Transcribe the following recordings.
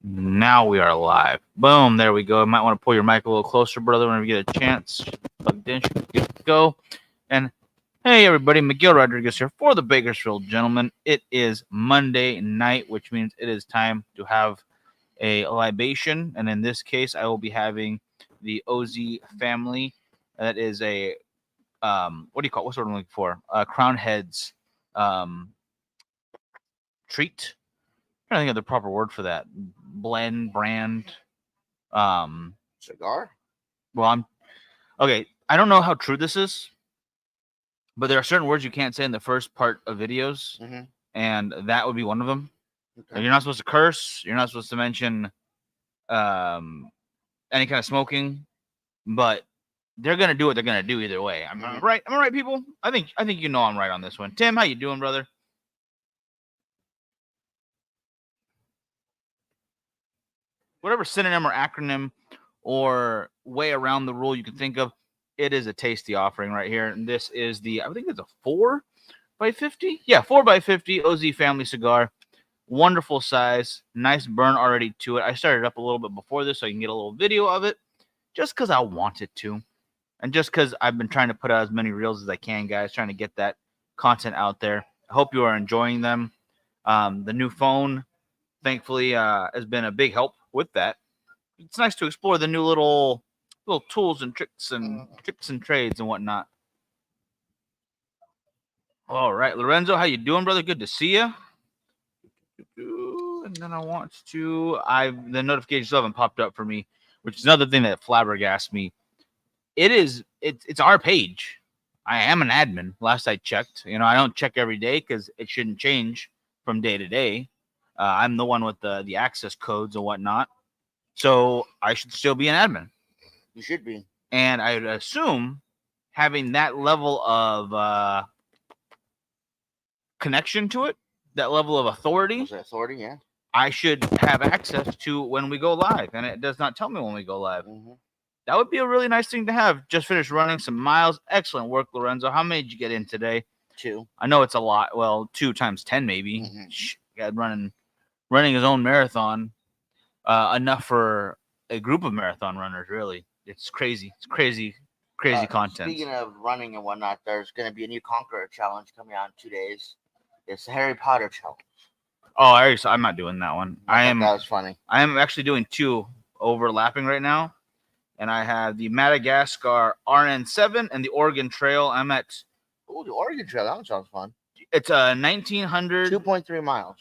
Now we are live. Boom, there we go. You might want to pull your mic a little closer, brother, whenever you get a chance. Plugged in, should be good to go. And hey, everybody, Miguel Rodriguez here for the Bakersfield Gentlemen. It is Monday night, which means it is time to have a libation. And in this case, I will be having the OZ family. That is a, what do you call it? What's what I'm looking for? Crown Heads treat. I'm trying to think of the proper word for that. Brand. Cigar? Well, I'm okay. I don't know how true this is, but there are certain words you can't say in the first part of videos, and that would be one of them. Okay. You're not supposed to curse. You're not supposed to mention any kind of smoking, but they're gonna do what they're gonna do either way. I'm right. Am I right, people? I think you know I'm right on this one. Tim, how you doing, brother? Whatever synonym or acronym or way around the rule you can think of, it is a tasty offering right here. And this is the, I think it's a 4x50. Yeah, 4x50 OZ family cigar. Wonderful size. Nice burn already to it. I started up a little bit before this so I can get a little video of it just because I wanted to. And just because I've been trying to put out as many reels as I can, guys, trying to get that content out there. I hope you are enjoying them. The new phone, thankfully, has been a big help with that. It's nice to explore the new little tools and tricks and trades and whatnot. All right, Lorenzo, how you doing, brother? Good to see you. And then I want to, the notifications haven't popped up for me, which is another thing that flabbergasts me. It's our page. I am an admin. Last I checked, I don't check every day because it shouldn't change from day to day. I'm the one with the access codes and whatnot. So I should still be an admin. You should be. And I would assume having that level of connection to it, that level of authority. Yeah. I should have access to when we go live. And it does not tell me when we go live. That would be a really nice thing to have. Just finished running some miles. Excellent work, Lorenzo. How many did you get in today? 2. I know it's a lot. Well, 2 times 10 maybe. God, running his own marathon. Enough for a group of marathon runners, really. It's crazy. It's crazy content. Speaking of running and whatnot, there's going to be a new Conqueror challenge coming out in 2 days. It's the Harry Potter challenge. Oh, I'm not doing that one. That was funny. I am actually doing 2 overlapping right now. And I have the Madagascar RN7 and the Oregon Trail. I'm at... Oh, the Oregon Trail. That one sounds fun. It's 1,900... 2.3 miles.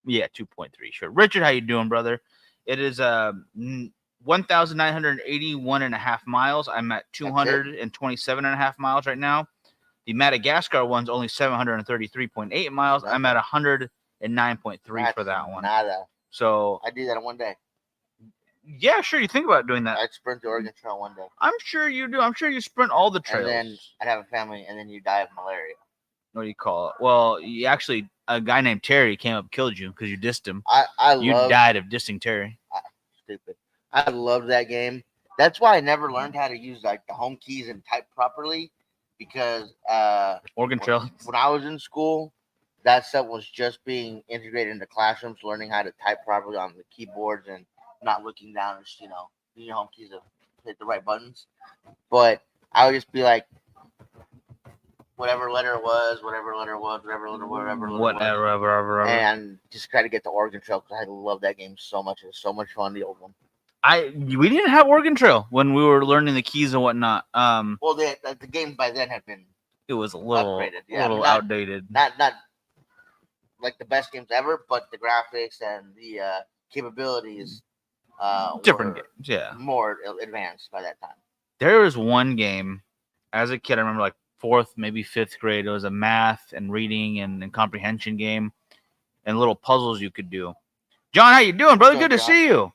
Yeah, 2.3. Sure. Richard, how you doing, brother? It is 1,981.5 miles. I'm at 227.5 miles right now. The Madagascar one's only 733.8 miles. I'm at 109.3 for that one. Nada. So I do that in one day. Yeah, sure. You think about doing that. I'd sprint the Oregon Trail one day. I'm sure you do. I'm sure you sprint all the trails. And then I'd have a family, and then you die of malaria. What do you call it? Well, you actually, a guy named Terry came up and killed you because you dissed him. You died of dissing Terry. Stupid. I loved that game. That's why I never learned how to use the home keys and type properly, because Oregon Trail. When I was in school, that stuff was just being integrated into classrooms, learning how to type properly on the keyboards and not looking down and using your home keys to hit the right buttons. But I would just be like, whatever letter it was, and just try to get the Oregon Trail, because I love that game so much. It was so much fun, the old one. We didn't have Oregon Trail when we were learning the keys and whatnot. Well, the game by then had been it was a little upgraded. little outdated. Not like the best games ever, but the graphics and the capabilities different games, yeah, more advanced by that time. There was one game as a kid, I remember, like 4th, maybe 5th grade. It was a math and reading and comprehension game, and little puzzles you could do. John, how you doing, brother? Good to see you.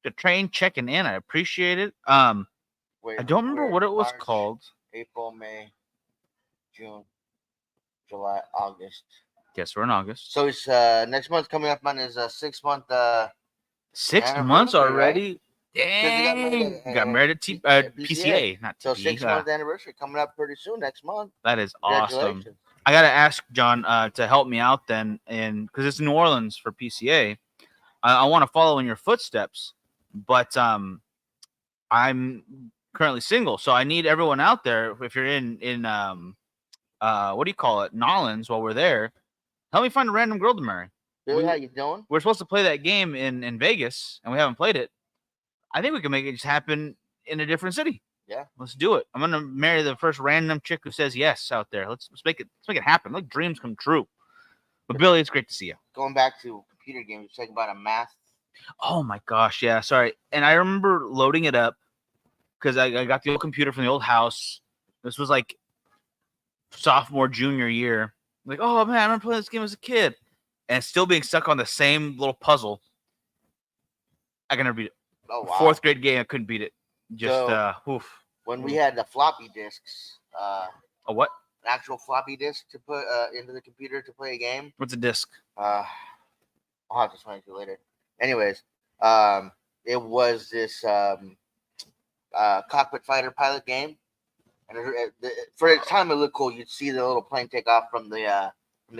The train checking in. I appreciate it. I don't remember what it was called. April, May, June, July, August. Yes, we're in August. So it's next month coming up on is a 6-month. 6 months already. Right? Dang! Got married at PCA, not TP. So 6-month anniversary coming up pretty soon next month. That is awesome. I gotta ask John to help me out then, and because it's New Orleans for PCA. I want to follow in your footsteps, but I'm currently single, so I need everyone out there. If you're in what do you call it, Nolans, while we're there, help me find a random girl to marry. Billy, how you doing? We're supposed to play that game in Vegas, and we haven't played it. I think we can make it just happen in a different city. Yeah, let's do it. I'm gonna marry the first random chick who says yes out there. Let's make it happen. Let dreams come true. But Billy, it's great to see you. Going back to computer games, you're talking about a math. Oh my gosh, yeah. Sorry, and I remember loading it up because I got the old computer from the old house. This was like sophomore, junior year. Like, oh man, I remember playing this game as a kid, and still being stuck on the same little puzzle. I can never beat it. Oh wow. 4th grade game, I couldn't beat it. Just oof. When we had the floppy disks, a what? An actual floppy disk to put into the computer to play a game. What's a disc? I'll have to explain it to you later. Anyways, it was this cockpit fighter pilot game, and for the time it looked cool. You'd see the little plane take off from the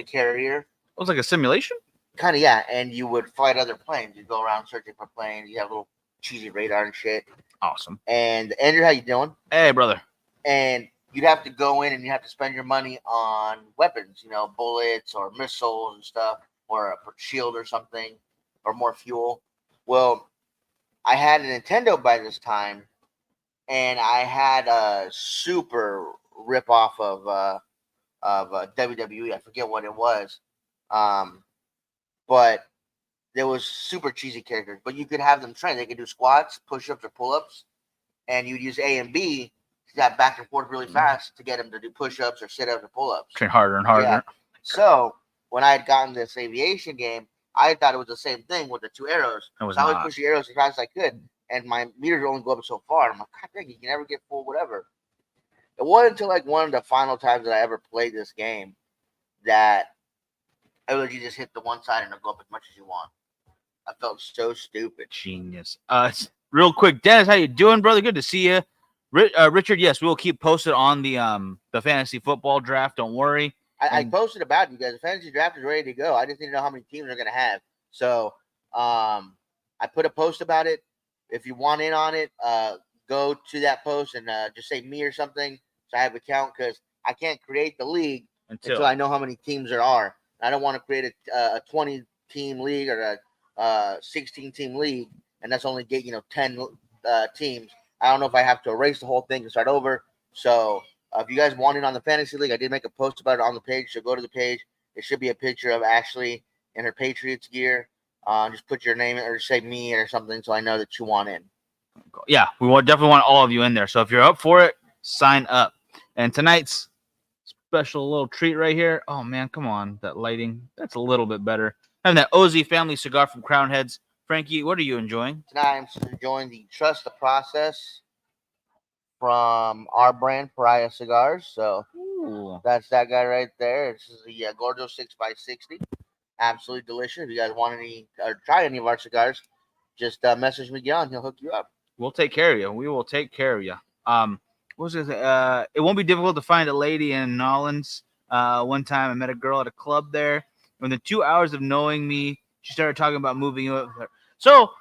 carrier. It was like a simulation. Kind of, yeah. And you would fight other planes. You'd go around searching for planes. You have little cheesy radar and shit. Awesome. And Andrew, how you doing? Hey, brother. And you'd have to go in and you have to spend your money on weapons, bullets or missiles and stuff, or a shield or something, or more fuel. Well, I had a Nintendo by this time, and I had a super rip off of WWE. I forget what it was, but there was super cheesy characters. But you could have them train. They could do squats, push-ups, or pull-ups, and you'd use A and B to got back and forth really fast to get them to do push-ups or sit-ups or pull-ups. Train harder and harder. Yeah. So when I had gotten this aviation game, I thought it was the same thing with the 2 arrows. It was so I not. would push the arrows as fast as I could, and my meters would only go up so far. I'm like, God dang, you can never get full whatever. It wasn't until like one of the final times that I ever played this game that I literally just hit the one side and it'll go up as much as you want. I felt so stupid. Genius. Real quick, Dennis, how you doing, brother? Good to see you. Richard, yes, we will keep posted on the fantasy football draft. Don't worry. I posted about it, you guys. The fantasy draft is ready to go. I just need to know how many teams they're going to have. So I put a post about it. If you want in on it, go to that post and just say me or something so I have a count, because I can't create the league until I know how many teams there are. I don't want to create a 20-team league or a 16-team league, and that's only get 10 teams. I don't know if I have to erase the whole thing and start over. So if you guys want in on the fantasy league, I did make a post about it on the page. So go to the page. It should be a picture of Ashley in her Patriots gear. Just put your name or say me or something so I know that you want in. Yeah, we definitely want all of you in there. So if you're up for it, sign up. And tonight's special little treat right here. Oh, man, come on. That lighting, that's a little bit better. Having that OZ family cigar from Crown Heads. Frankie, what are you enjoying? Tonight I'm enjoying the Trust the Process from our brand, Pariah Cigars. So that's that guy right there. This is the Gordo 6x60. Absolutely delicious. If you guys want any or try any of our cigars, just message Miguel. He'll hook you up. We'll take care of you. We will take care of you. What was it? It won't be difficult to find a lady in Nolans. One time I met a girl at a club there. Within 2 hours of knowing me, she started talking about moving in with her. So,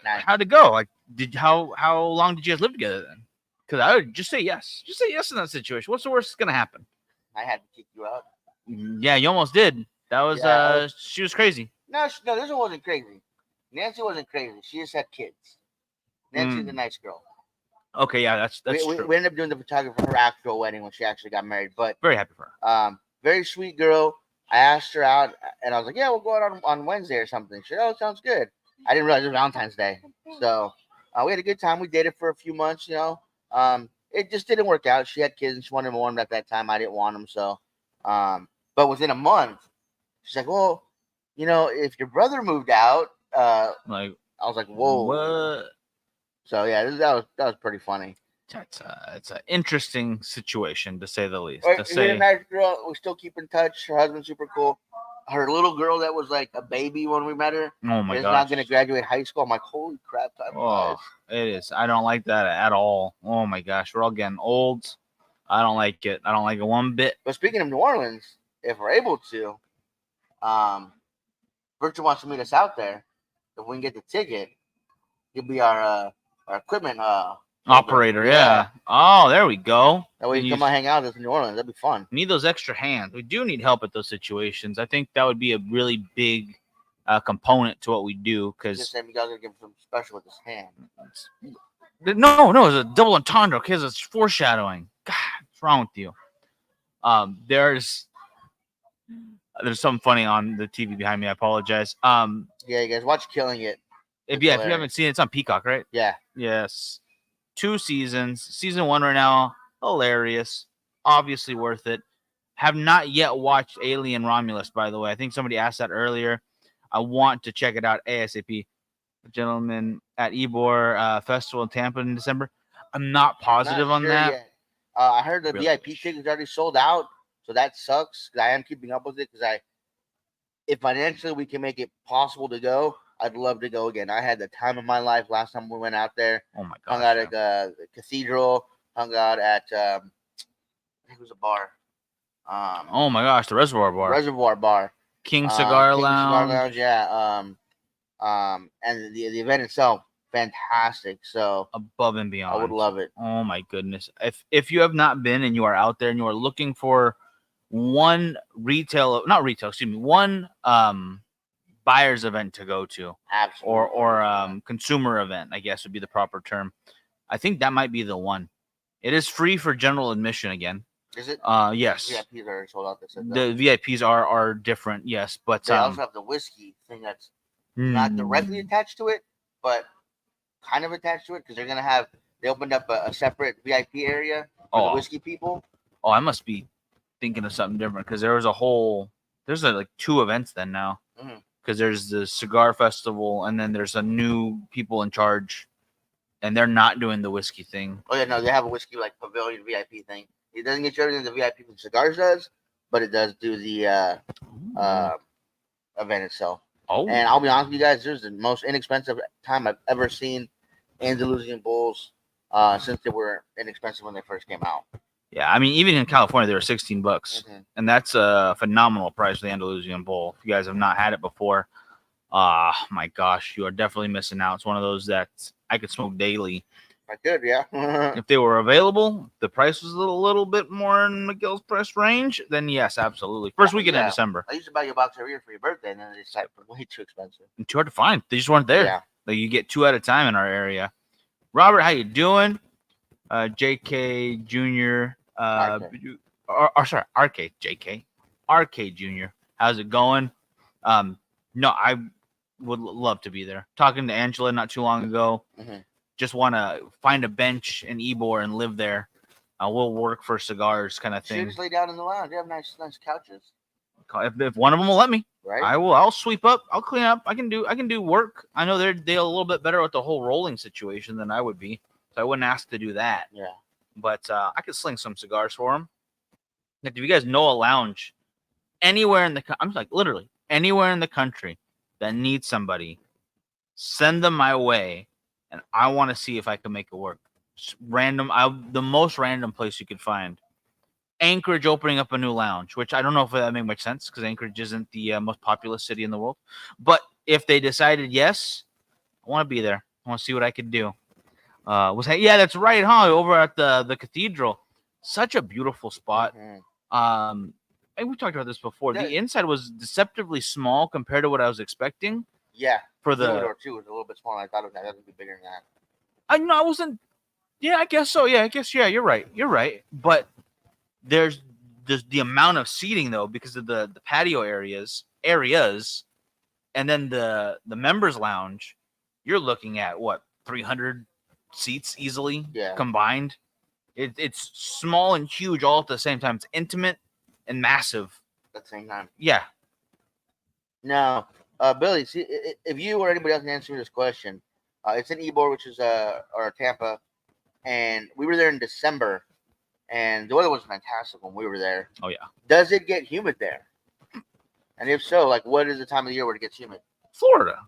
how'd it go? Like, how long did you guys live together then? Because I would just say yes. Just say yes in that situation. What's the worst that's gonna happen? I had to kick you out. Yeah, you almost did. That was she was crazy. No, this one wasn't crazy. Nancy wasn't crazy. She just had kids. Nancy's a nice girl. Okay, yeah, that's true. We ended up doing the photography for her actual wedding when she actually got married. But very happy for her. Very sweet girl. I asked her out, and I was like, "Yeah, we'll go out on Wednesday or something." She said, "Oh, sounds good." I didn't realize it was Valentine's Day, so we had a good time. We dated for a few months, It just didn't work out. She had kids, and she wanted more at that time. I didn't want them, so. But within a month, she's like, "Well, if your brother moved out," I was like, "Whoa, what?" So yeah, that was pretty funny. It's an interesting situation to say the least. She's a nice girl. We still keep in touch. Her husband's super cool. Her little girl that was like a baby when we met her. Oh my god! Is not going to graduate high school. I'm like, holy crap! It is. I don't like that at all. Oh my gosh, we're all getting old. I don't like it. I don't like it one bit. But speaking of New Orleans, if we're able to, Virtual wants to meet us out there. If we can get the ticket, he'll be our equipment Operator, yeah. Oh, there we go. That way And you you come out hang out with us in New Orleans. That'd be fun. need those extra hands. We do need help at those situations. I think that would be a really big component to what we do Just because saying, you guys gotta give him something special with his hand. no, it's a double entendre because it's foreshadowing. God, what's wrong with you? There's something funny on the TV behind me. I apologize. Yeah, you guys watch Killing It. If you haven't seen it, it's on Peacock, right? Yeah. Yes. 2 seasons. Season 1 right now, hilarious. Obviously worth it. Have not yet watched Alien Romulus, by the way. I think somebody asked that earlier. I want to check it out ASAP. Gentlemen at Ybor Festival in Tampa in December. I'm not positive on that. Yet. I heard the VIP tickets already sold out, so that sucks. I am keeping up with it because if financially we can make it possible to go, I'd love to go again. I had the time of my life last time we went out there. Oh my god! Hung out at the Cathedral. Hung out at I think it was a bar. Oh my gosh, the Reservoir Bar. King Cigar Lounge. Yeah. And the event itself, fantastic. So above and beyond. I would love it. Oh my goodness! If you have not been and you are out there and you are looking for one buyer's event to go to, absolutely, or consumer event, I guess would be the proper term. I think that might be the one. It is free for general admission again. Is it? Yes. VIPs are sold out. The VIPs are different, yes, but they also have the whiskey thing that's not directly attached to it, but kind of attached to it because they opened up a separate VIP area for the whiskey people. Oh, I must be thinking of something different because there's like 2 events then now because there's the cigar festival and then there's a new people in charge and they're not doing the whiskey thing. Oh yeah, no, they have a whiskey like pavilion VIP thing. It doesn't get you everything the VIP from cigars does, but it does do the event itself. Oh, and I'll be honest with you guys, this is the most inexpensive time I've ever seen Andalusian Bulls since they were inexpensive when they first came out. Yeah, I mean, even in California, they were $16, and that's a phenomenal price for the Andalusian Bull. If you guys have not had it before, my gosh, you are definitely missing out. It's one of those that I could smoke daily. I could, yeah. If they were available, the price was a little bit more in McGill's price range, then yes, absolutely. First weekend in December. I used to buy you a box every year for your birthday, and then they decided way too expensive. And too hard to find. They just weren't there. Yeah. Like you get 2 at a time in our area. Robert, how you doing? JK Jr. RK JK. RK Jr. How's it going? No, I would love to be there. Talking to Angela not too long ago. Just want to find a bench in Ybor and live there. We'll work for cigars, kind of thing. Just lay down in the lounge. They have nice couches. If one of them will let me, right? I'll sweep up. I'll clean up. I can do work. I know they're a little bit better with the whole rolling situation than I would be, so I wouldn't ask to do that. Yeah. But I could sling some cigars for them. Like, if you guys know a lounge anywhere in the, I'm like literally anywhere in the country that needs somebody, send them my way. And I want to see if I can make it work. Just random, the most random place you could find. Anchorage opening up a new lounge, which I don't know if that makes much sense because Anchorage isn't the most populous city in the world. But if they decided yes, I want to be there. I want to see what I could do. Yeah, that's right, huh? Over at the Cathedral, such a beautiful spot. I think we talked about this before. Yeah. The inside was deceptively small compared to what I was expecting. Yeah. For the door too was a little bit smaller. I thought it would be bigger than that. I wasn't. Yeah, I guess so. Yeah, you're right. You're right. But there's the amount of seating though, because of the patio areas, and then the members lounge. You're looking at what 300 seats easily combined. It's small and huge all at the same time. It's intimate and massive at the same time. Yeah. Now. Billy, see, if you or anybody else can answer this question, it's in Ybor, which is or Tampa, and we were there in December, and the weather was fantastic when we were there. Oh yeah. Does it get humid there? And if so, like, what is the time of the year where it gets humid? Florida.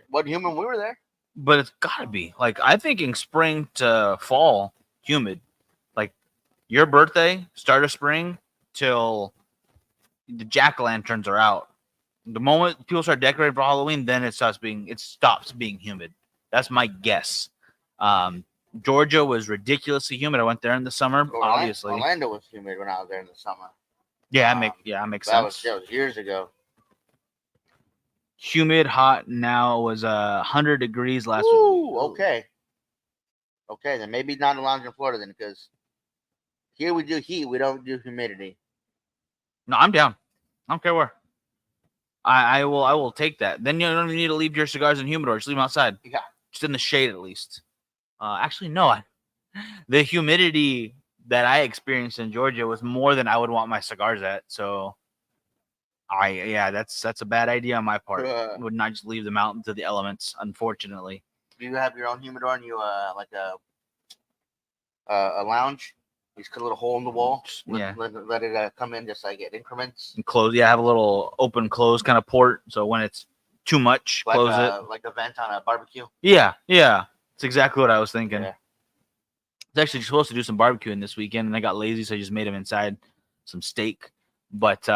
What humid when we were there? But it's gotta be like I'm thinking spring to fall humid, like your birthday, start of spring till the jack-o'-lanterns are out. The moment people start decorating for Halloween, then it stops being humid. That's my guess. Georgia was ridiculously humid. I went there in the summer, obviously. Orlando was humid when I was there in the summer. Yeah, that makes sense. That was years ago. Humid, hot. Now it was 100 degrees last week. Okay. Okay, then maybe not a lounge in Florida then, because here we do heat, we don't do humidity. No, I'm down. I don't care where. I will take that. Then you don't even need to leave your cigars in humidor. Just leave them outside. Yeah. Just in the shade at least. Actually, no. The humidity that I experienced in Georgia was more than I would want my cigars at. So, that's a bad idea on my part. Would not just leave them out into the elements. Unfortunately. Do you have your own humidor and you like a lounge? You just cut a little hole in the wall. Let it come in just like at increments. And close. Yeah, have a little open close kind of port. So when it's too much, close it. Like a vent on a barbecue. Yeah. It's exactly what I was thinking. Yeah. I was actually supposed to do some barbecuing this weekend, and I got lazy, so I just made them inside some steak. But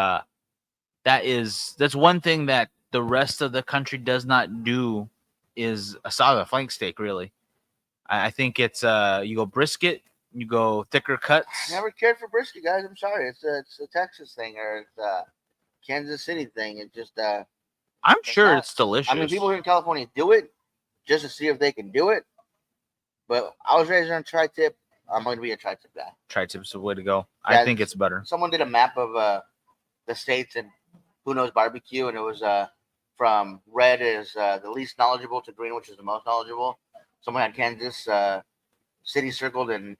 that's one thing that the rest of the country does not do is a solid flank steak, really. I think it's you go brisket, you go thicker cuts. I never cared for brisket, guys. I'm sorry. It's a Texas thing or it's a Kansas City thing. It just I'm sure it's delicious. I mean, people here in California do it just to see if they can do it. But I was raised on tri-tip. I'm going to be a tri-tip guy. Tri-tip's the way to go. Yeah, I think it's better. Someone did a map of the states and who knows barbecue, and it was from red is the least knowledgeable to green, which is the most knowledgeable. Someone had Kansas City circled in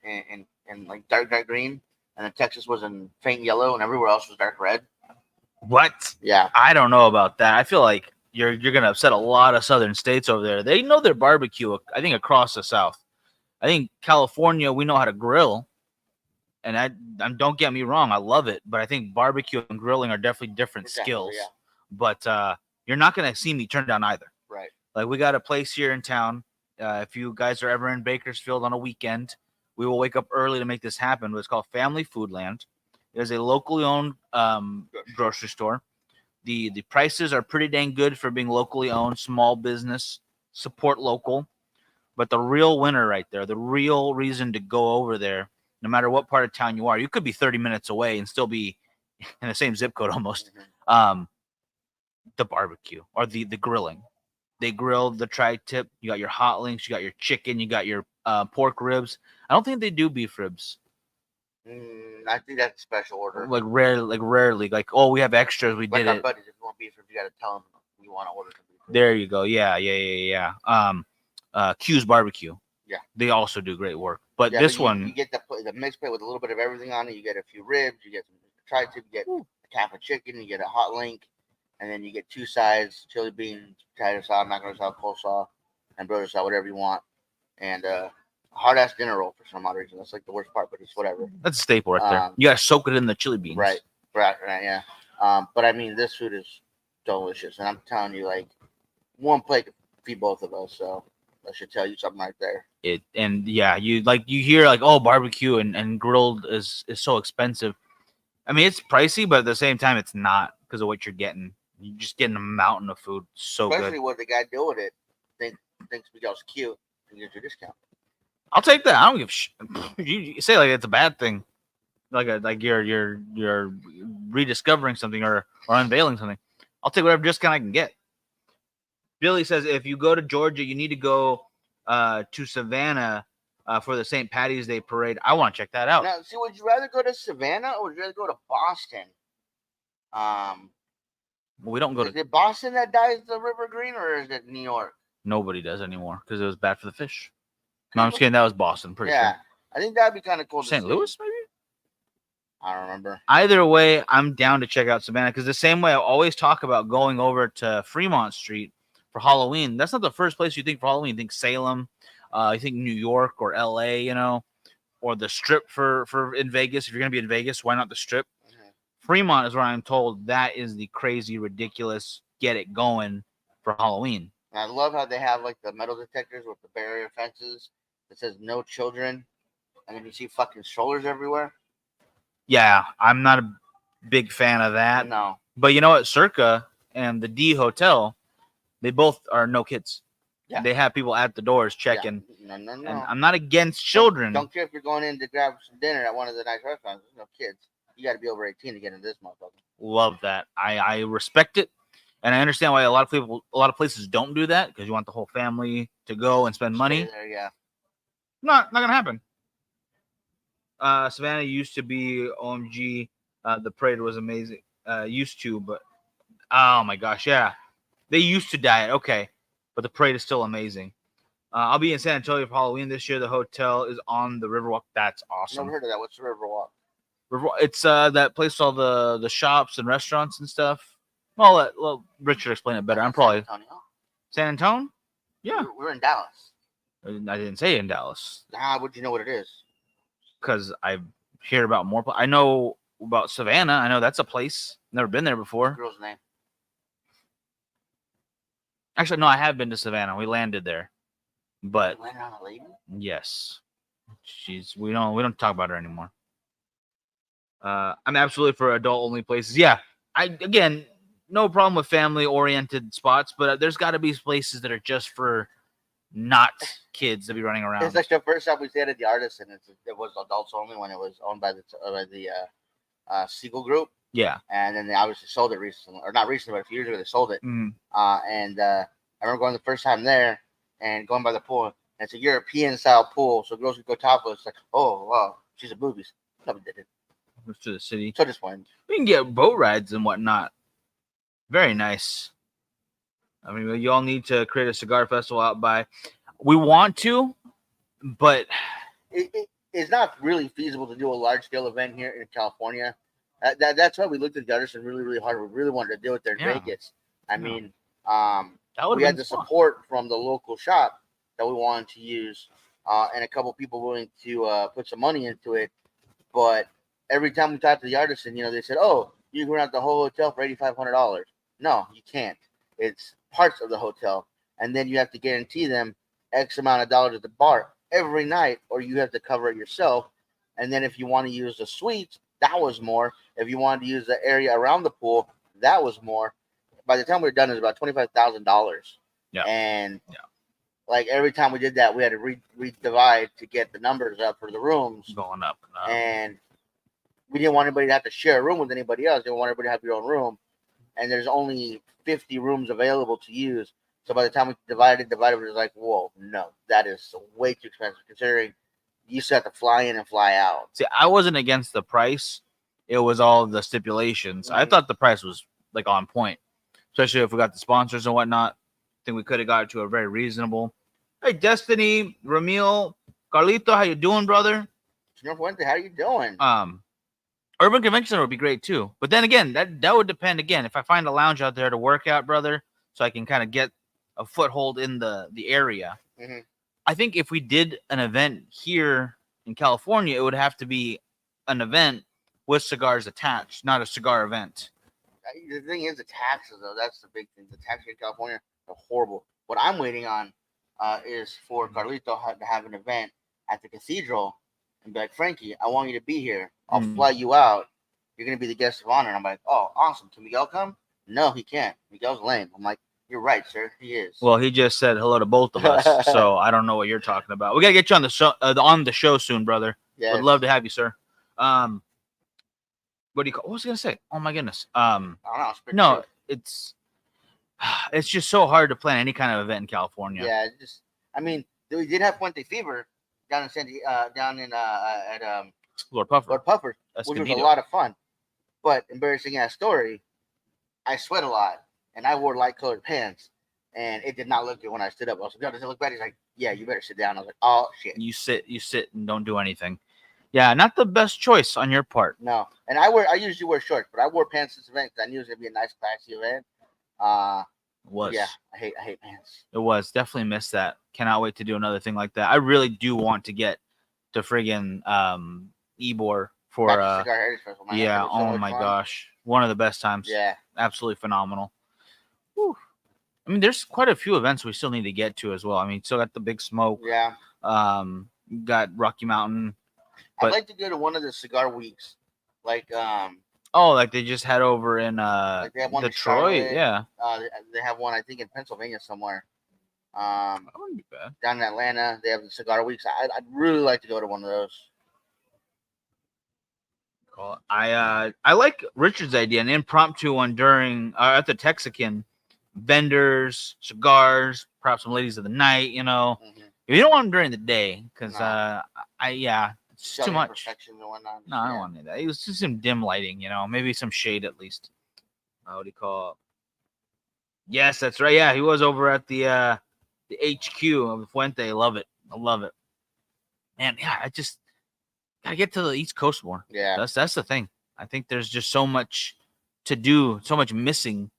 like dark green, and then Texas was in faint yellow, and everywhere else was dark red. What? Yeah. I don't know about that. I feel like you're gonna upset a lot of southern states over there. They know their barbecue, I think, across the South. I think California, we know how to grill, and I don't get me wrong, I love it, but I think barbecue and grilling are definitely different skills. Yeah. But you're not gonna see me turn down either. Right. Like we got a place here in town. If you guys are ever in Bakersfield on a weekend, we will wake up early to make this happen. But it's called Family Foodland. It is a locally owned grocery store. The prices are pretty dang good for being locally owned, small business, support local. But the real winner right there, the real reason to go over there, no matter what part of town you are, you could be 30 minutes away and still be in the same zip code almost. Mm-hmm. The barbecue or the grilling. They grill the tri-tip. You got your hot links. You got your chicken. You got your pork ribs. I don't think they do beef ribs. I think that's a special order. Rarely. Like, oh, we have extras. We did it. Buddy just want beef ribs. You got to tell them you want to order some beef ribs. There you go. Yeah. Q's Barbecue. Yeah. They also do great work. But this one. You get the mixed plate with a little bit of everything on it. You get a few ribs. You get some tri-tip. You get a calf of chicken. You get a hot link. And then you get two sides, chili beans, potato salad, macaroni salad, coleslaw, and burger salad, whatever you want. And a hard-ass dinner roll for some odd reason. That's like the worst part, but it's whatever. That's a staple right there. You got to soak it in the chili beans. Right, yeah. But, I mean, this food is delicious. And I'm telling you, like, one plate could feed both of us. So that should tell you something right there. You hear, like, oh, barbecue and grilled is so expensive. I mean, it's pricey, but at the same time, it's not because of what you're getting. You're just getting a mountain of food. So especially good. Especially when the guy doing it thinks because cute and gives you a discount. I'll take that. I don't give shit. You say like it's a bad thing, like you're rediscovering something or unveiling something. I'll take whatever discount I can get. Billy says if you go to Georgia, you need to go to Savannah for the St. Patty's Day parade. I want to check that out. Now, see, would you rather go to Savannah or would you rather go to Boston? We don't go to. Is it Boston that dyes the river green, or is it New York? Nobody does anymore because it was bad for the fish. No, I'm just kidding. That was Boston, pretty sure. Yeah, I think that'd be kind of cool. St. Louis, maybe. I don't remember. Either way, I'm down to check out Savannah because the same way I always talk about going over to Fremont Street for Halloween. That's not the first place you think for Halloween. You think Salem, you think New York or LA, or the Strip for in Vegas. If you're gonna be in Vegas, why not the Strip? Fremont is where I'm told that is the crazy, ridiculous, get it going for Halloween. And I love how they have like the metal detectors with the barrier fences that says no children. And then you see fucking strollers everywhere. Yeah, I'm not a big fan of that. No. But you know what? Circa and the D Hotel, they both are no kids. Yeah. They have people at the doors checking. Yeah. No. And I'm not against children. Don't care if you're going in to grab some dinner at one of the nice restaurants. There's no kids. You got to be over 18 to get into this motherfucker. Love that. I respect it, and I understand why a lot of places don't do that because you want the whole family to go and spend money. There, yeah. Not gonna happen. Savannah used to be OMG. The parade was amazing. Used to, but oh my gosh, yeah, they used to diet. Okay, but the parade is still amazing. I'll be in San Antonio for Halloween this year. The hotel is on the Riverwalk. That's awesome. Never heard of that. What's the Riverwalk? It's that place with all the shops and restaurants and stuff. Well, Richard explain it better. I'm probably San Antonio. Yeah, we're in Dallas. I didn't say in Dallas. How would you know what it is? Because I hear about more. I know about Savannah. I know that's a place. Never been there before. What's the girl's name? Actually, no, I have been to Savannah. We landed there, but You landed on a lady? yes, we don't talk about her anymore. I'm absolutely for adult only places. Yeah, again, no problem with family oriented spots, but there's got to be places that are just for not kids to be running around. It's like the first time we stayed at the Artisan. It was adults only when it was owned by the Siegel Group. Yeah, and then they obviously sold it recently, or not recently, but a few years ago they sold it. Mm. And I remember going the first time there and going by the pool. And it's a European style pool, so girls could go topless. Like, oh wow, she's a boobies. Nobody did it. To the city. So disappointed. We can get boat rides and whatnot. Very nice. I mean, you all need to create a cigar festival out by. We want to, but it's not really feasible to do a large scale event here in California. That's why we looked at the Artisan really, really hard. We really wanted to do it there in Vegas. I mean, we had the support from the local shop that we wanted to use, and a couple people willing to put some money into it. But every time we talked to the Artisan, they said, "Oh, you can rent the whole hotel for $8,500." No, you can't. It's parts of the hotel, and then you have to guarantee them X amount of dollars at the bar every night, or you have to cover it yourself. And then if you want to use the suites, that was more. If you wanted to use the area around the pool, that was more. By the time we were done, it was about $25,000. Yeah. And like every time we did that, we had to redivide to get the numbers up for the rooms. Going up. And we didn't want anybody to have to share a room with anybody else. We didn't want everybody to have your own room. And there's only 50 rooms available to use. So by the time we divided, it was like, whoa, no, that is way too expensive considering you used to have to fly in and fly out. See, I wasn't against the price. It was all the stipulations. Mm-hmm. I thought the price was like on point, especially if we got the sponsors and whatnot. I think we could have got it to a very reasonable. Hey, Destiny, Ramil, Carlito, how you doing, brother? Señor Fuente, how you doing? Urban Convention Center would be great too. But then again, that would depend again. If I find a lounge out there to work out, brother, so I can kind of get a foothold in the area. Mm-hmm. I think if we did an event here in California, it would have to be an event with cigars attached, not a cigar event. The thing is, the taxes, though, that's the big thing. The taxes in California are horrible. What I'm waiting on is for Carlito to have an event at the cathedral and be like, Frankie, I want you to be here. I'll fly you out. You're going to be the guest of honor. And I'm like, oh, awesome. Can Miguel come? No, he can't. Miguel's lame. I'm like, you're right, sir. He is. Well, he just said hello to both of us, so I don't know what you're talking about. We gotta get you on the show soon, brother. Yes. Would love to have you, sir. What do you call? What was I gonna say? Oh my goodness. I don't know. No, it's just so hard to plan any kind of event in California. Yeah, we did have Puente Fever down in Lord Puffer. Lord Puffer, which was a lot of fun. But embarrassing ass story, I sweat a lot. And I wore light colored pants, and it did not look good when I stood up. I was like, "Does it look bad?" He's like, "Yeah, you better sit down." I was like, "Oh shit." You sit and don't do anything. Yeah, not the best choice on your part. No, and I usually wear shorts, but I wore pants this event because I knew it was gonna be a nice, classy event. Yeah, I hate pants. It was definitely missed that. Cannot wait to do another thing like that. I really do want to get to friggin' Ybor for Cigar Heritage Festival. Yeah. Oh my gosh, one of the best times. Yeah, absolutely phenomenal. Whew. I mean, there's quite a few events we still need to get to as well. I mean, still got the Big Smoke. Yeah. Got Rocky Mountain. I'd like to go to one of the cigar weeks, like Oh, like they just had over in Like they have one in Detroit. Charlotte. Yeah. They have one I think in Pennsylvania somewhere. That wouldn't be bad. Down in Atlanta, they have the cigar weeks. I'd really like to go to one of those. Cool. I like Richard's idea, an impromptu one during at the Texican, vendors, cigars, perhaps some ladies of the night. You know, you don't want them during the day because No. it's too much. Perfections and whatnot. No, I don't want any of that. It was just some dim lighting, you know, maybe some shade at least. What do you call it? Yes, that's right. Yeah, he was over at the HQ of Fuente. Love it. I love it. Man, yeah, I just gotta get to the East Coast more. Yeah. That's the thing. I think there's just so much to do, so much missing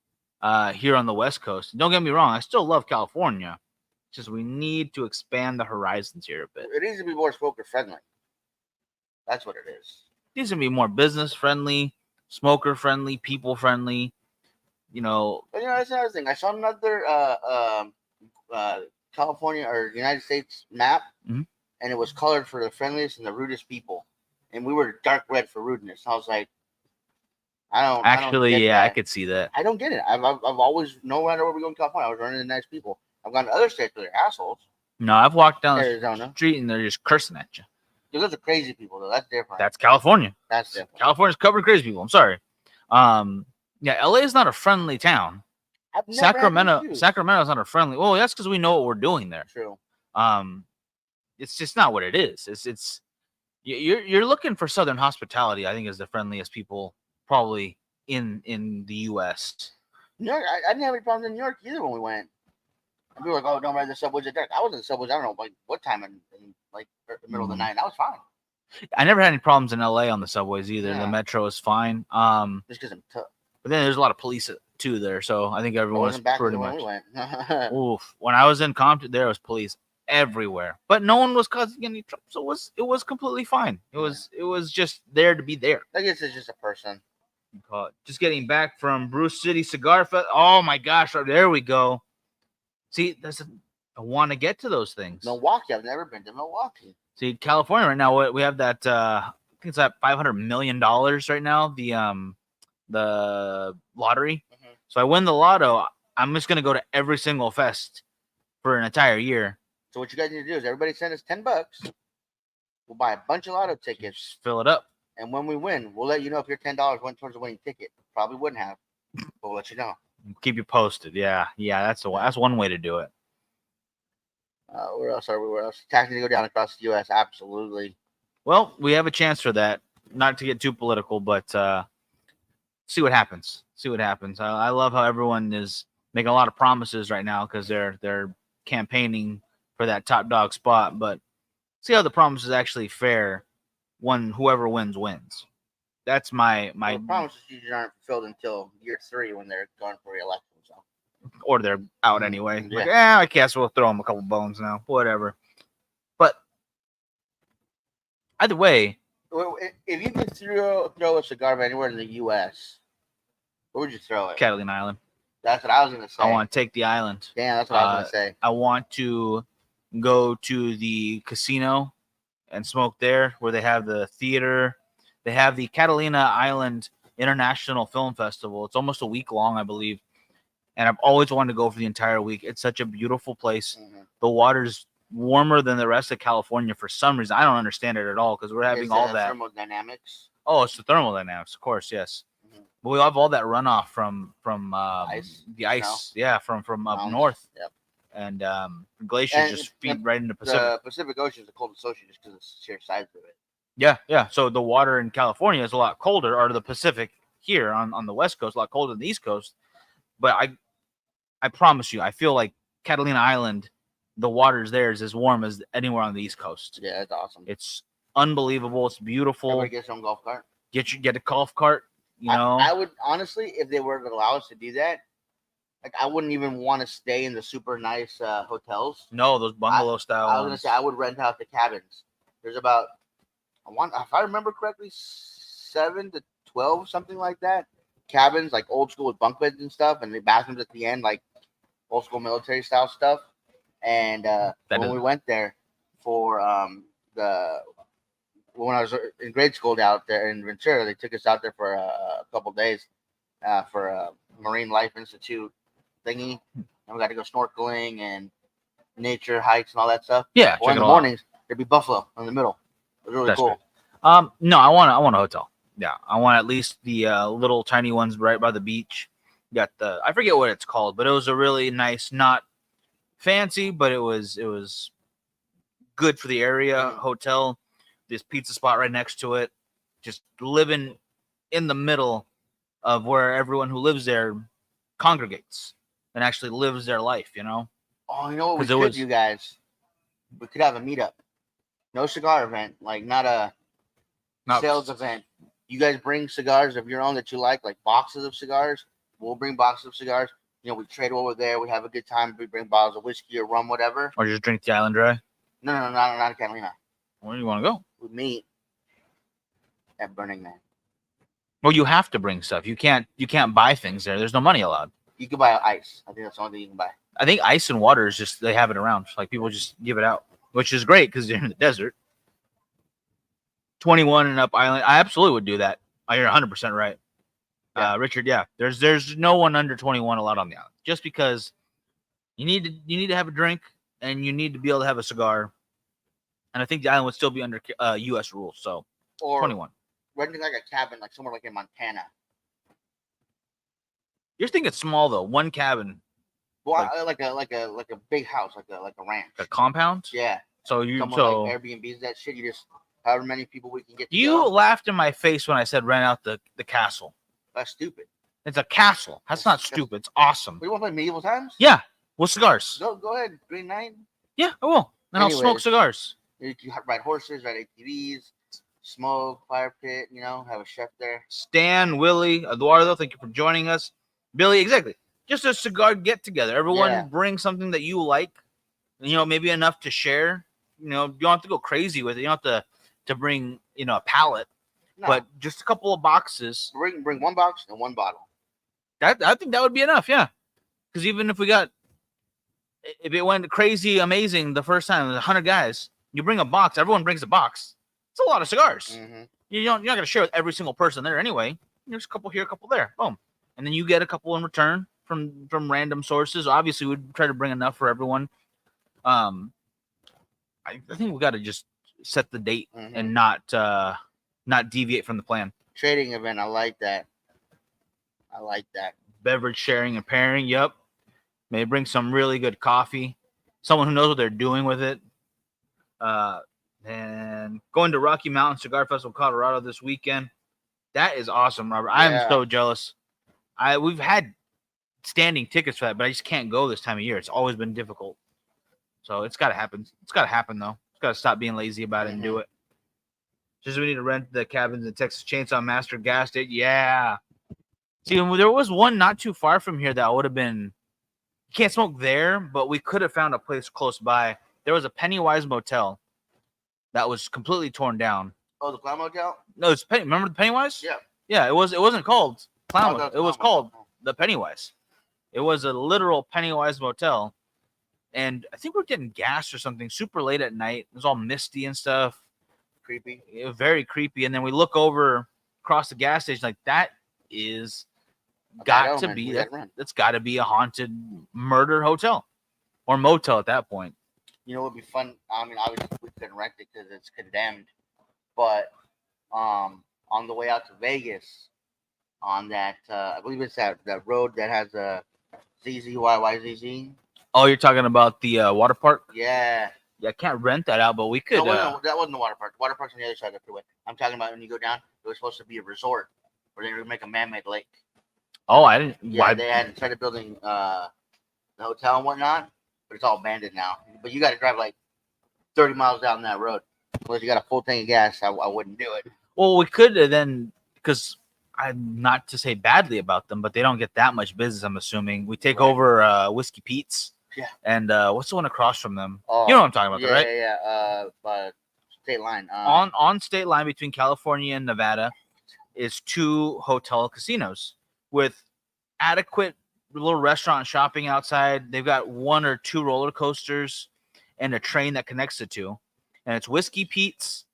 here on the West Coast. Don't get me wrong, I still love California. It's just we need to expand the horizons here a bit. It needs to be more smoker friendly. That's what it is. It needs to be more business friendly, smoker friendly, people friendly. You know. But you know, that's another thing. I saw another California or United States map, mm-hmm. and it was colored for the friendliest and the rudest people, and we were dark red for rudeness. I was like, I don't get that. I could see that. I don't get it. I've always, no matter where we go in California, I was running into nice people. I've gone to other states where they're assholes. No, I've walked down Arizona. the street and they're just cursing at you. Those are crazy people, though. That's different. That's California. That's different. California's covered crazy people. I'm sorry. Yeah, LA is not a friendly town. Sacramento's not a friendly. Well, that's because we know what we're doing there. True. It's just not what it is. It's you're looking for Southern hospitality. I think is the friendliest people probably in the U.S. New York, I didn't have any problems in New York either when we went. And people were like, "Oh, don't ride the subways at dark." I was in the subways. I don't know like what time in like the middle of the night. And I was fine. I never had any problems in LA on the subways either. Yeah. The metro is fine. Just because I'm tough. But then there's a lot of police too there, so I think everyone was pretty much. We went. Oof! When I was in Compton, there was police everywhere, but no one was causing any trouble, so it was completely fine. It was just there to be there. I guess it's just a person. Just getting back from Bruce City Cigar Fest. Oh my gosh! There we go. See, I want to get to those things. Milwaukee. I've never been to Milwaukee. See, California right now, we have that. I think it's at $500 million right now. The lottery. Mm-hmm. So I win the lotto. I'm just gonna go to every single fest for an entire year. So what you guys need to do is everybody send us $10. We'll buy a bunch of lotto tickets. Just fill it up. And when we win, we'll let you know if your $10 went towards the winning ticket. Probably wouldn't have, but we'll let you know. Keep you posted. Yeah. That's one way to do it. Where else are we? Where else? Taxing to go down across the U.S. Absolutely. Well, we have a chance for that. Not to get too political, but see what happens. I love how everyone is making a lot of promises right now because they're campaigning for that top dog spot. But see how the promises actually fare when whoever wins. That's my the promises usually aren't fulfilled until year 3 when they're going for re-election. So. Or they're out anyway. Yeah. Like, I guess we'll throw them a couple bones now. Whatever. But either way, if you could throw a cigar anywhere in the U.S., where would you throw it? Catalina Island. That's what I was going to say. I want to take the island. Yeah, that's what I was going to say. I want to go to the casino and smoke there where they have the theater. They have the Catalina Island International Film Festival. It's almost a week long, I believe. And I've always wanted to go for the entire week. It's such a beautiful place. Mm-hmm. The water's warmer than the rest of California for some reason. I don't understand it at all because we're having all that. Thermodynamics? Oh, it's the thermodynamics, of course, yes. Mm-hmm. But we have all that runoff from the ice. Yeah, from up north. Yep. And glaciers just feed right into the Pacific. The Pacific Ocean is the coldest ocean just because of the sheer size of it. Yeah. So the water in California is a lot colder, or the Pacific here on the West Coast, a lot colder than the East Coast. But I promise you, I feel like Catalina Island, the water's there is as warm as anywhere on the East Coast. Yeah, it's awesome. It's unbelievable. It's beautiful. Everybody gets their own golf cart. Get a golf cart. You know, I would honestly, if they were to allow us to do that, like I wouldn't even want to stay in the super nice hotels. No, those bungalow style. I was gonna say I would rent out the cabins. There's about if I remember correctly, 7 to 12, something like that. Cabins, like old school with bunk beds and stuff, and the bathrooms at the end, like old school military style stuff. And when we went there for the when I was in grade school out there in Ventura, they took us out there for a couple days for a Marine Life Institute thingy, and we got to go snorkeling and nature hikes and all that stuff. Yeah, Or in the mornings, there'd be buffalo in the middle. It was really That's cool. Great. No, I want a hotel. Yeah, I want at least the little tiny ones right by the beach. Got the I forget what it's called, but it was a really nice, not fancy, but it was good for the area hotel. This pizza spot right next to it, just living in the middle of where everyone who lives there congregates and actually lives their life. You know. Oh, you know what we could do, guys? We could have a meetup. No cigar event, like not a sales event. You guys bring cigars of your own that you like boxes of cigars. We'll bring boxes of cigars. You know, we trade over there. We have a good time. We bring bottles of whiskey or rum, whatever. Or just drink the island dry. No, not in Catalina. Where do you want to go? We meet at Burning Man. Well, you have to bring stuff. You can't buy things there. There's no money allowed. You can buy ice. I think that's the only thing you can buy. I think ice and water is just they have it around. Like people just give it out, which is great because you're in the desert. 21 and up island. I absolutely would do that. You're 100% right. Yeah. Richard, yeah. There's no one under 21 allowed on the island. Just because you need to have a drink and you need to be able to have a cigar. And I think the island would still be under US rules. So or 21. Renting like a cabin, like somewhere like in Montana. You're thinking small though, one cabin. Well, like a big house, like a ranch. A compound? Yeah. So you like Airbnbs, that shit. You just however many people we can get. You laughed in my face when I said rent out the castle. That's stupid. It's a castle. That's not stupid. It's awesome. We want to play medieval times? Yeah. With cigars. Go ahead. Green Knight. Yeah, I will. And I'll smoke cigars. You can ride horses, ride ATVs, smoke, fire pit, have a chef there. Stan, Willie, Eduardo, thank you for joining us. Billy, exactly. Just a cigar get together. Everyone bring something that you like. Maybe enough to share. You don't have to go crazy with it. You don't have to bring, a pallet. No. But just a couple of boxes. Bring one box and one bottle. I think that would be enough, yeah. Because even if it went crazy, amazing the first time, 100 guys, you bring a box, everyone brings a box. It's a lot of cigars. Mm-hmm. You're not going to share with every single person there anyway. There's a couple here, a couple there. Boom. And then you get a couple in return from random sources. Obviously, we'd try to bring enough for everyone. I think we got to just set the date and not deviate from the plan. Trading event, I like that. Beverage sharing and pairing, yep. Maybe bring some really good coffee. Someone who knows what they're doing with it. And going to Rocky Mountain Cigar Festival, Colorado this weekend. That is awesome, Robert. Yeah. I'm so jealous. We've had standing tickets for that, but I just can't go this time of year. It's always been difficult. So it's got to happen. It's got to happen, though. It's got to stop being lazy about it and do it. Just we need to rent the cabins in Texas Chainsaw Master gas station. Yeah. See, there was one not too far from here that would have been. You can't smoke there, but we could have found a place close by. There was a Pennywise motel that was completely torn down. Oh, the Clown Motel? No, it's remember the Pennywise? Yeah. Yeah, it wasn't called Clown. It was called the Pennywise. It was a literal Pennywise motel. And I think we're getting gas or something super late at night. It was all misty and stuff. Creepy. It was very creepy. And then we look over across the gas station like that is got to be that's got to be a haunted murder hotel or motel at that point. It would be fun. I mean, obviously we couldn't rent it because it's condemned. But on the way out to Vegas, on that I believe it's that road that has a ZZYYZZ. Oh, you're talking about the water park? Yeah. Yeah, I can't rent that out, but we could. No, that wasn't the water park. The water park's on the other side of the freeway. I'm talking about when you go down, it was supposed to be a resort where they would make a man-made lake. Oh, I didn't. Yeah, they had started building the hotel and whatnot, but it's all abandoned now. But you got to drive like 30 miles down that road. Unless you got a full tank of gas, I wouldn't do it. Well, we could then, because I'm not to say badly about them, but they don't get that much business, I'm assuming. We take over Whiskey Pete's. Yeah. And what's the one across from them? You know what I'm talking about, right? Yeah. State line. On state line between California and Nevada is 2 hotel casinos with adequate little restaurant shopping outside. They've got 1 or 2 roller coasters and a train that connects the 2. And it's Whiskey Pete's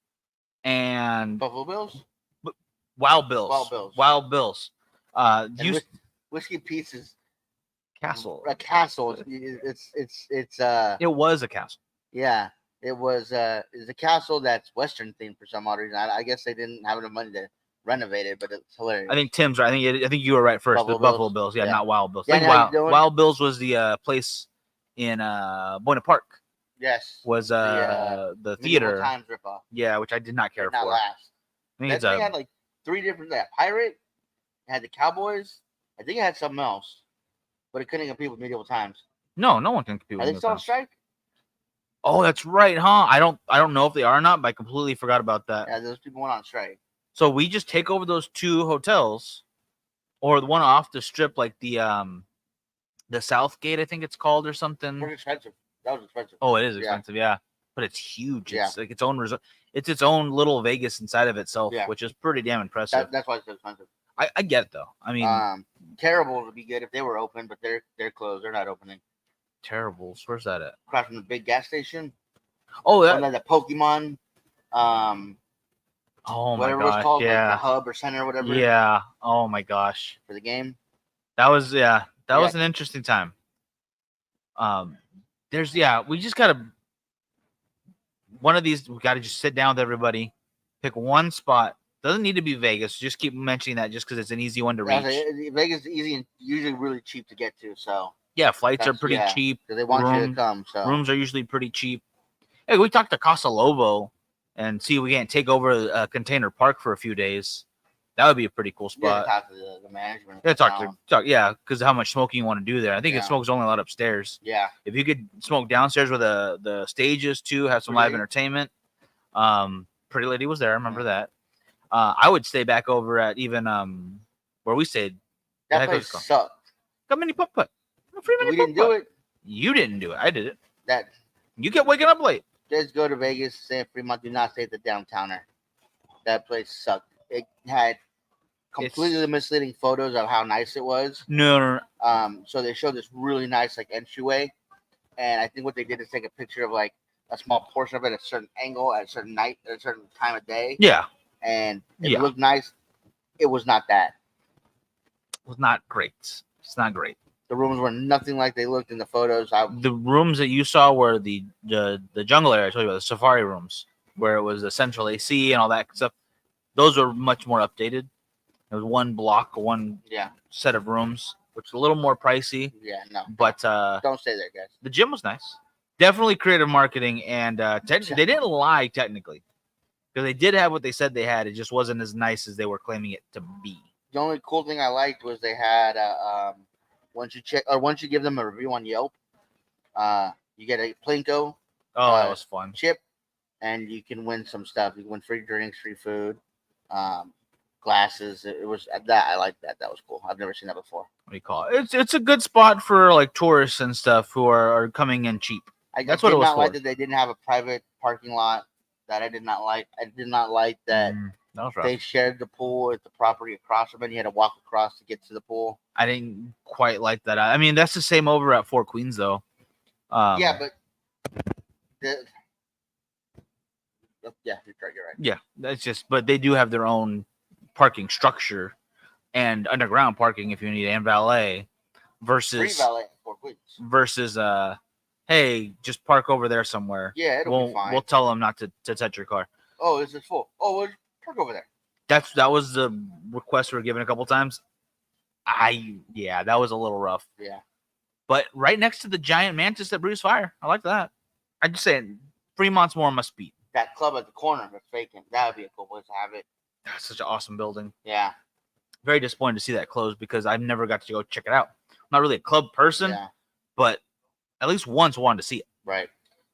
and Buffalo Bills. Wild Bills. Wild Bills. Wild Bills. And Whiskey Pete's castle. A castle. It's It was a castle. Yeah, it was. It's a castle that's Western themed for some odd reason. I guess they didn't have enough money to renovate it, but it's hilarious. I think Tim's right. I think you were right first. Buffalo Bills. Yeah, not Wild Bills. Yeah, Wild Bills was the place in Buena Park. Yes. Was the theater Times ripoff. Yeah, which I did not care for. Last. I think that thing had like 3 different. Pirate. It had the Cowboys. I think it had something else, but it couldn't compete with Medieval Times. No one can compete with. Are they still on strike? Oh, that's right, huh? I don't know if they are or not, but I completely forgot about that. Yeah, those people went on strike. So we just take over those 2 hotels, or the one off the strip, like the Southgate, I think it's called, or something. It was expensive. That was expensive. Oh, it is expensive, yeah. But it's huge. Yeah. It's like its own resort. It's its own little Vegas inside of itself, which is pretty damn impressive. That's why it's so expensive. I get it though. I mean, Terrible would be good if they were open, but they're closed. They're not opening. Terribles. Where's that at? Across from the big gas station. Oh, that. The Pokemon. Oh my whatever gosh! It's called, yeah. Like the hub or center or whatever. Yeah. Oh my gosh. For the game. That was was an interesting time. We just gotta. One of these, we gotta just sit down with everybody, pick one spot. Doesn't need to be Vegas. Just keep mentioning that just because it's an easy one to reach. Vegas is easy and usually really cheap to get to. So yeah, flights are pretty cheap. Because they want you to come. So rooms are usually pretty cheap. Hey, we talked to Casa Lobo and see if we can't take over a container park for a few days. That would be a pretty cool spot. Yeah, talk to the management. Yeah, talk. Yeah, because how much smoking you want to do there. I think the smoke's only allowed upstairs. Yeah. If you could smoke downstairs where the stages too, have some live entertainment. Pretty Lady was there. I remember that. I would stay back over at even where we stayed. That place sucked. Got mini putt. We didn't do it. You didn't do it. I did it. You kept waking up late. Just go to Vegas, stay in Fremont. Do not stay at the Downtowner. That place sucked. It had completely misleading photos of how nice it was. No. So they showed this really nice entryway, and I think what they did is take a picture of like a small portion of it at a certain angle at a certain night at a certain time of day. Yeah. And it looked nice. It was not that. It was not great. It's not great. The rooms were nothing like they looked in the photos. The rooms that you saw were the jungle area. I told you about the safari rooms, where it was the central AC and all that stuff. Those were much more updated. It was one block, one set of rooms, which is a little more pricey. Yeah, no. But don't stay there, guys. The gym was nice. Definitely creative marketing, and they didn't lie technically, because they did have what they said they had. It just wasn't as nice as they were claiming it to be. The only cool thing I liked was they had once you give them a review on Yelp, you get a Plinko. Oh, that was fun. Chip, and you can win some stuff. You can win free drinks, free food, glasses. It was that I liked that. That was cool. I've never seen that before. What do you call it? It's a good spot for like tourists and stuff who are coming in cheap. That's what it was for. I did not like that they didn't have a private parking lot. That I did not like. I did not like that. That was rough. They shared the pool with the property across from it. You had to walk across to get to the pool. I didn't quite like that. I mean, that's the same over at Fort Queens, though. Yeah, but you're right. Yeah, that's just. But they do have their own parking structure and underground parking if you need, and valet versus free valet at Fort Queens. Versus hey, just park over there somewhere. Yeah, it'll be fine. We'll tell them not to touch your car. Oh, this is full. Oh, well, park over there. That was the request we were given a couple times. That was a little rough. Yeah. But right next to the giant mantis that breathes fire. I like that. I just saying, Fremont's more must beat. That club at the corner that's vacant. That would be a cool place to have it. That's such an awesome building. Yeah. Very disappointed to see that close because I've never got to go check it out. I'm not really a club person, but at least once wanted to see it. Right.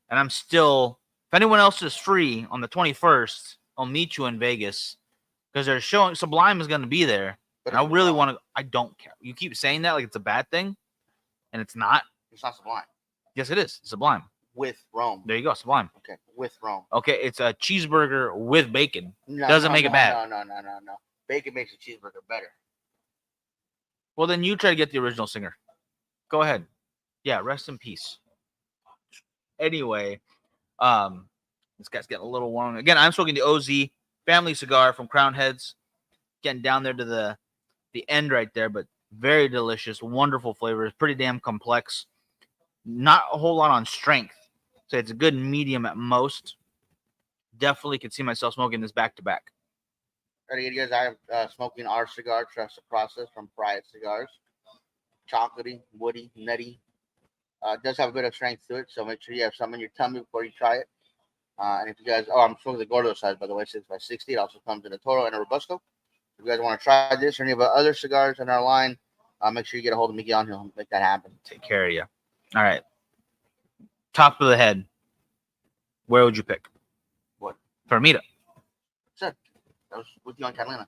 And I'm still, if anyone else is free on the 21st, I'll meet you in Vegas because they're showing Sublime is going to be there. But I really want to, I don't care. You keep saying that like it's a bad thing, and it's not. It's not Sublime. Yes, it is. Sublime. With Rome. There you go, Sublime. Okay, with Rome. Okay, it's a cheeseburger with bacon. Doesn't make it bad. No. Bacon makes a cheeseburger better. Well, then you try to get the original singer. Go ahead. Yeah, rest in peace. Anyway, this guy's getting a little warm. Again, I'm smoking the OZ family cigar from Crown Heads. Getting down there to the end right there, but very delicious, wonderful flavors, pretty damn complex. Not a whole lot on strength, so it's a good medium at most. Definitely could see myself smoking this back to back. Ready, you guys? I have smoking our cigar, Trust the Process from Pride Cigars. Chocolatey, woody, nutty. It does have a bit of strength to it, so make sure you have some in your tummy before you try it. And if you guys, I'm smoking the Gordo size, by the way, 6x60. It also comes in a Toro and a Robusto. If you guys want to try this or any of our other cigars in our line, make sure you get a hold of Mickey on here and make that happen. Take care of you. All right. Top of the head. Where would you pick? What? Fermita. Sure. That was with you on Catalina.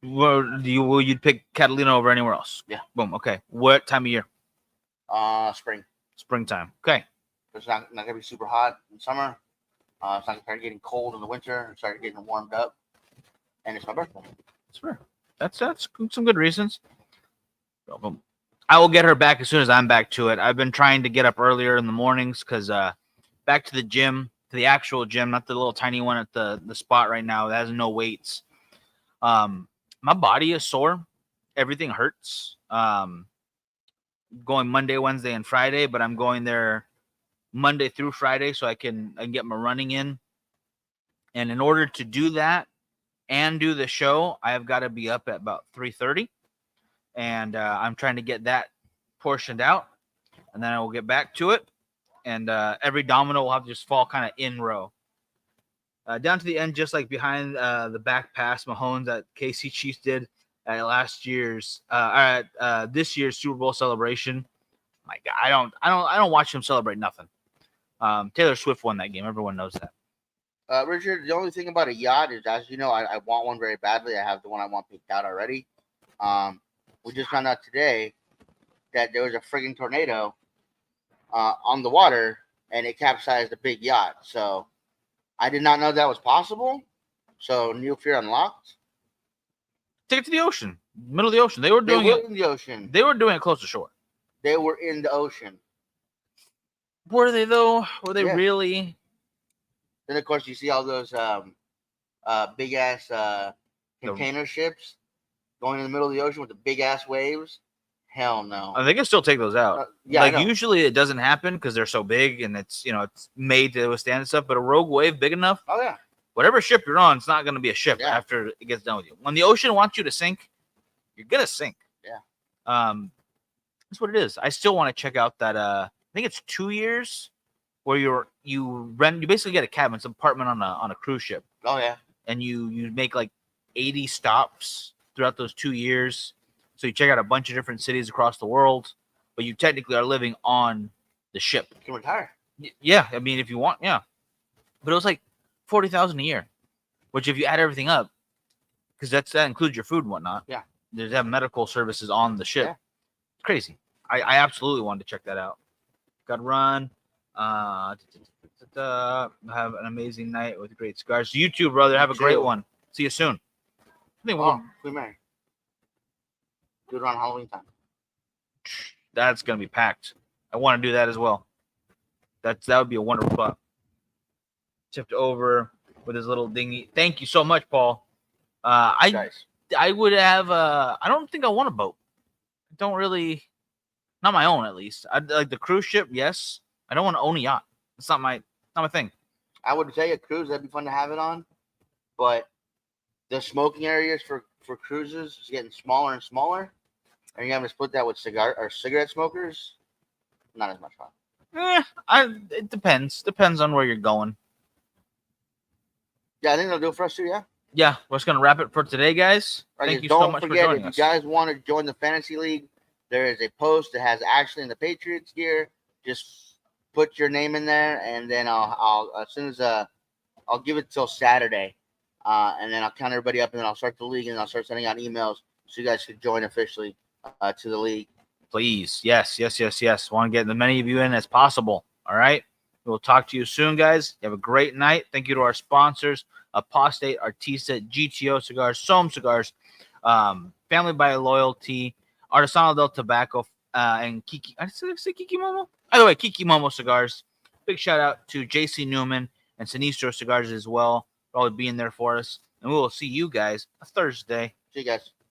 Will you pick Catalina over anywhere else? Yeah. Boom. Okay. What time of year? Spring. Springtime. Okay. It's not going to be super hot in summer. It's not going to start getting cold in the winter. It started getting warmed up. And it's my birthday. Sure. That's some good reasons. Boom. I will get her back as soon as I'm back to it. I've been trying to get up earlier in the mornings because back to the gym, to the actual gym, not the little tiny one at the spot right now that has no weights. My body is sore. Everything hurts. Going Monday, Wednesday, and Friday, but I'm going there Monday through Friday so I can get my running in. And in order to do that and do the show, I have got to be up at about 3:30. And I'm trying to get that portioned out, and then I will get back to it. And every domino will have to just fall kind of in row. Down to the end, just like behind the back pass Mahomes that KC Chiefs did at this year's Super Bowl celebration. My God, I don't watch them celebrate nothing. Taylor Swift won that game. Everyone knows that. Richard, the only thing about a yacht is, as you know, I want one very badly. I have the one I want picked out already. We just found out today that there was a friggin' tornado on the water, and it capsized a big yacht. So I did not know that was possible. So new fear unlocked. Take it to the ocean, middle of the ocean. They were doing it in the ocean. They were doing it close to shore. They were in the ocean. Were they though? Were they really? Then of course you see all those big ass container ships going in the middle of the ocean with the big ass waves. Hell no. They can still take those out. Yeah, like usually it doesn't happen because they're so big and it's it's made to withstand stuff. But a rogue wave big enough. Oh yeah. Whatever ship you're on, it's not going to be a ship after it gets done with you. When the ocean wants you to sink, you're gonna sink. Yeah. That's what it is. I still want to check out that. I think it's 2 years where you basically get a cabin, it's an apartment on a cruise ship. Oh yeah. And you make like 80 stops throughout those 2 years. So you check out a bunch of different cities across the world, but you technically are living on the ship. You can retire. Yeah, I mean if you want, yeah. But it was like $40,000 a year, which if you add everything up, because that includes your food and whatnot. Yeah. They have medical services on the ship. Yeah. It's crazy. I absolutely wanted to check that out. Got to run. Have an amazing night with great cigars. You too, brother. Have a great one. See you soon. I think we may do it around Halloween time. That's gonna be packed. I want to do that as well. That would be a wonderful spot. Tipped over with his little dinghy. Thank you so much, Paul. I would have. I don't think I want a boat. I don't really. Not my own, at least. I like the cruise ship. Yes, I don't want to own a yacht. It's not my thing. I would say a cruise. That'd be fun to have it on, but the smoking areas for cruises is getting smaller and smaller, and you have to split that with cigarette smokers. Not as much fun. It depends. Depends on where you're going. Yeah, I think they'll do it for us too. Yeah. Yeah, we're just gonna wrap it for today, guys. Thank you so much for joining us. If you guys want to join the fantasy league, there is a post that has Ashley in the Patriots gear. Just put your name in there, and then I'll as soon as I'll give it till Saturday, and then I'll count everybody up, and then I'll start the league, and I'll start sending out emails so you guys can join officially to the league. Please, yes. Want to get as many of you in as possible. All right. We'll talk to you soon, guys. You have a great night. Thank you to our sponsors: Apostate, Artista, GTO Cigars, Sohm Cigars, Family by Loyalty, Artesanal del Tobacco, and Kiki. I say Kiki Momo? By the way, Kiki Momo Cigars. Big shout out to JC Newman and Sinistro Cigars as well. for always being there for us. And we will see you guys Thursday. See you guys.